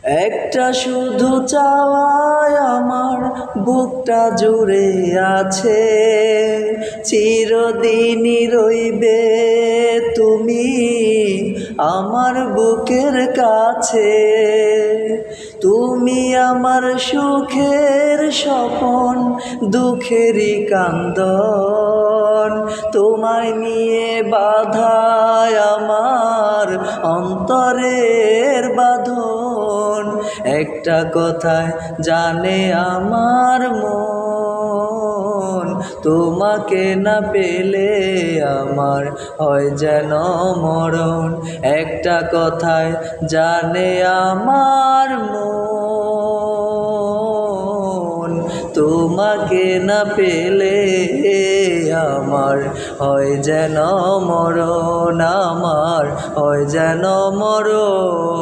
একটা শুধু চাওয়ায় আমার বুকটা জুড়ে আছে, চিরদিনই রইবে তুমি আমার বুকের কাছে। তুমি আমার সুখের স্বপন, দুঃখেরই কান্দন, তোমায় নিয়ে বাঁধায় আমার অন্তরের বাঁধন। একটা কথায় জানে আমার মন, তোমাকে না পেলে আমার হয় যেন মরণ। একটা কথায় জানে আমার মন, তোমাকে না পেলে আমার হয় যেন মরণ, আমার হয় যেন মরণ।